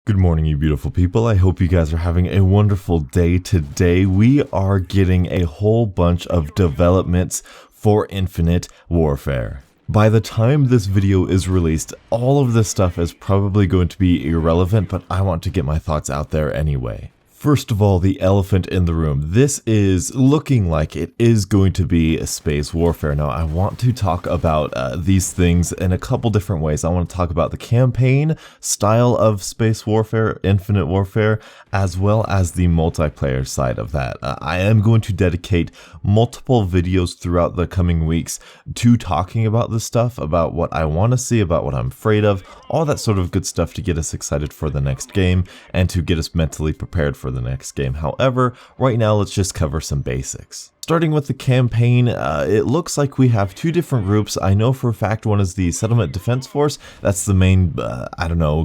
Good morning, you beautiful people. I hope you guys are having a wonderful day today. We are getting a whole bunch of developments for Infinite Warfare. By the time this video is released, all of this stuff is probably going to be irrelevant, but I want to get my thoughts out there anyway. First of all, the elephant in the room. This is looking like it is going to be a space warfare. Now, I want to talk about these things in a couple different ways. I want to talk about the campaign style of space warfare, Infinite Warfare, as well as the multiplayer side of that. I am going to dedicate multiple videos throughout the coming weeks to talking about this stuff, about what I want to see, about what I'm afraid of, all that sort of good stuff to get us excited for the next game and to get us mentally prepared for the next game. However, right now let's just cover some basics. Starting with the campaign, it looks like we have two different groups. I know for a fact one is the Settlement Defense Force. That's the main,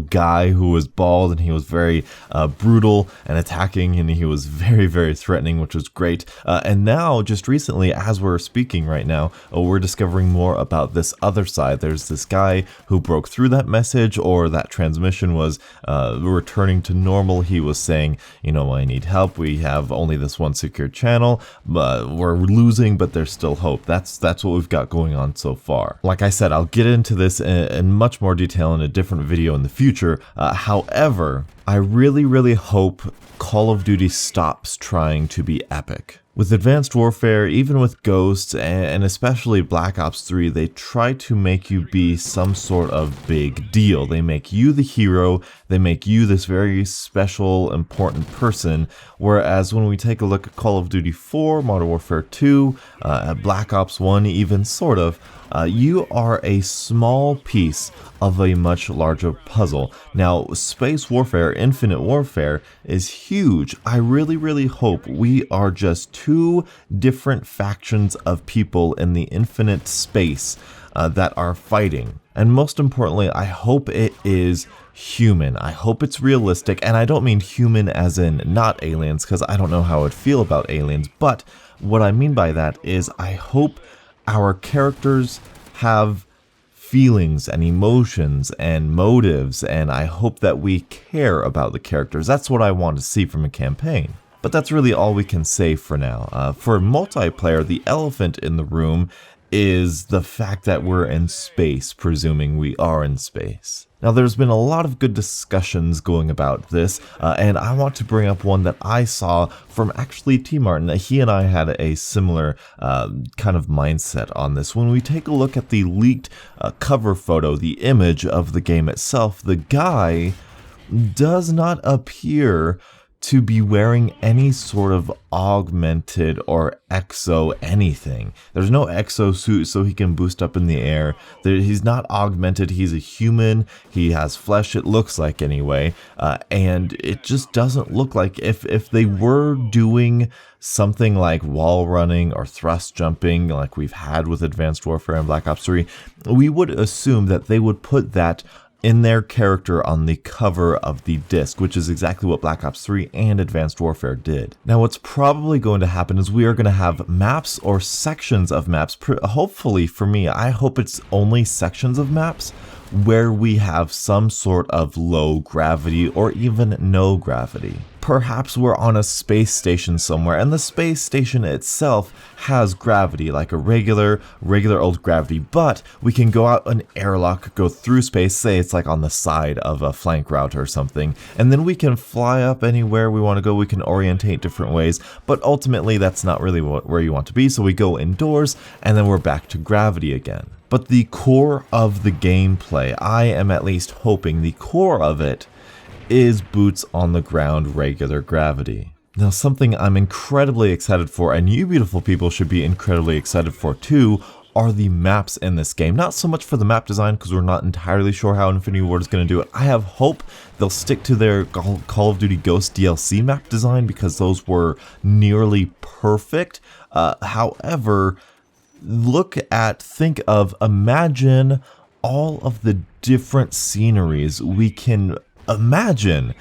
guy who was bald and he was very brutal and attacking, and he was very, very threatening, which was great. And now, just recently, as we're speaking right now, we're discovering more about this other side. There's this guy who broke through that message, or that transmission was returning to normal. He was saying, I need help. We have only this one secure channel, but we're losing, but there's still hope. That's what we've got going on so far. Like I said, I'll get into this in much more detail in a different video in the future. However, I really hope Call of Duty stops trying to be epic. With Advanced Warfare, even with Ghosts, and especially Black Ops 3, they try to make you be some sort of big deal. They make you the hero, they make you this very special, important person, whereas when we take a look at Call of Duty 4, Modern Warfare 2, Black Ops 1 even, sort of, you are a small piece of a much larger puzzle. Now, Space Warfare, Infinite Warfare, is huge. I really hope we are just two different factions of people in the infinite space that are fighting. And most importantly, I hope it is human. I hope it's realistic, and I don't mean human as in not aliens, because I don't know how I'd feel about aliens, but what I mean by that is I hope our characters have feelings and emotions and motives, and I hope that we care about the characters. That's what I want to see from a campaign. But that's really all we can say for now. For multiplayer, the elephant in the room is the fact that we're in space, presuming we are in space. Now, there's been a lot of good discussions going about this, and I want to bring up one that I saw from actually T. Martin. He and I had a similar kind of mindset on this. When we take a look at the leaked cover photo, the image of the game itself, the guy does not appear to be wearing any sort of augmented or exo anything. There's no exosuit so he can boost up in the air. He's not augmented, he's a human, he has flesh, it looks like anyway, and it just doesn't look like if they were doing something like wall running or thrust jumping like we've had with Advanced Warfare and Black Ops 3, we would assume that they would put that in their character on the cover of the disc, which is exactly what Black Ops 3 and Advanced Warfare did. Now, what's probably going to happen is we are going to have maps or sections of maps, hopefully for me, I hope it's only sections of maps, where we have some sort of low gravity or even no gravity. Perhaps we're on a space station somewhere, and the space station itself has gravity, like a regular old gravity, but we can go out an airlock, go through space, say it's like on the side of a flank route or something, and then we can fly up anywhere we want to go, we can orientate different ways, but ultimately that's not really where you want to be, so we go indoors, and then we're back to gravity again. But the core of the gameplay, I am at least hoping the core of it is boots on the ground regular gravity. Now, something I'm incredibly excited for, and you beautiful people should be incredibly excited for too, are the maps in this game. Not so much for the map design, because we're not entirely sure how Infinity Ward is going to do it. I have hope they'll stick to their Call of Duty Ghosts DLC map design, because those were nearly perfect. However, imagine all of the different sceneries we can imagine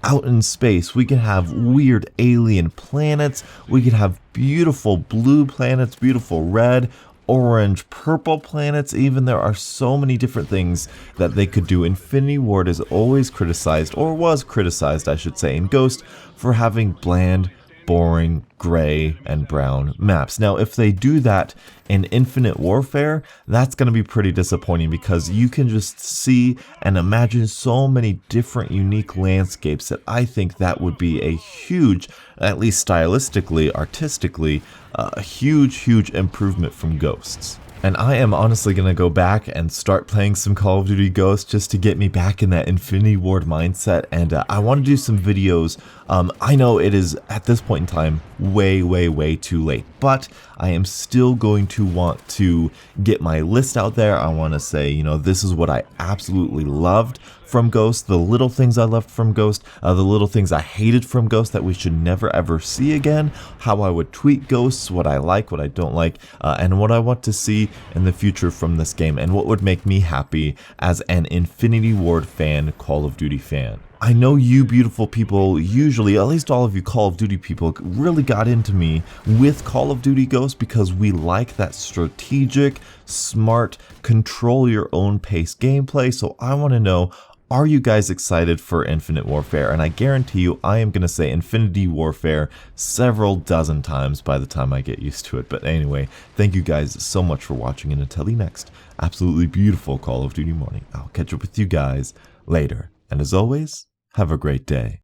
out in space. We can have weird alien planets, we can have beautiful blue planets, beautiful red, orange, purple planets even. There are so many different things that they could do. Infinity Ward is always criticized, or was criticized I should say, in Ghost for having bland, boring, gray, and brown maps. Now, if they do that in Infinite Warfare, that's going to be pretty disappointing because you can just see and imagine so many different unique landscapes that I think that would be a huge, at least stylistically, artistically, a huge improvement from Ghosts. And I am honestly going to go back and start playing some Call of Duty Ghosts just to get me back in that Infinity Ward mindset. And I want to do some videos. I know it is, at this point in time, way too late. But I am still going to want to get my list out there. I want to say, you know, this is what I absolutely loved from Ghost, the little things I loved from Ghost, the little things I hated from Ghost that we should never ever see again, how I would tweak Ghosts, what I like, what I don't like, and what I want to see in the future from this game, and what would make me happy as an Infinity Ward fan, Call of Duty fan. I know you beautiful people, usually, at least all of you Call of Duty people, really got into me with Call of Duty Ghosts because we like that strategic, smart, control your own pace gameplay. So I want to know, are you guys excited for Infinite Warfare? And I guarantee you, I am going to say Infinity Warfare several dozen times by the time I get used to it. But anyway, thank you guys so much for watching, and until the next absolutely beautiful Call of Duty morning, I'll catch up with you guys later. And as always, have a great day.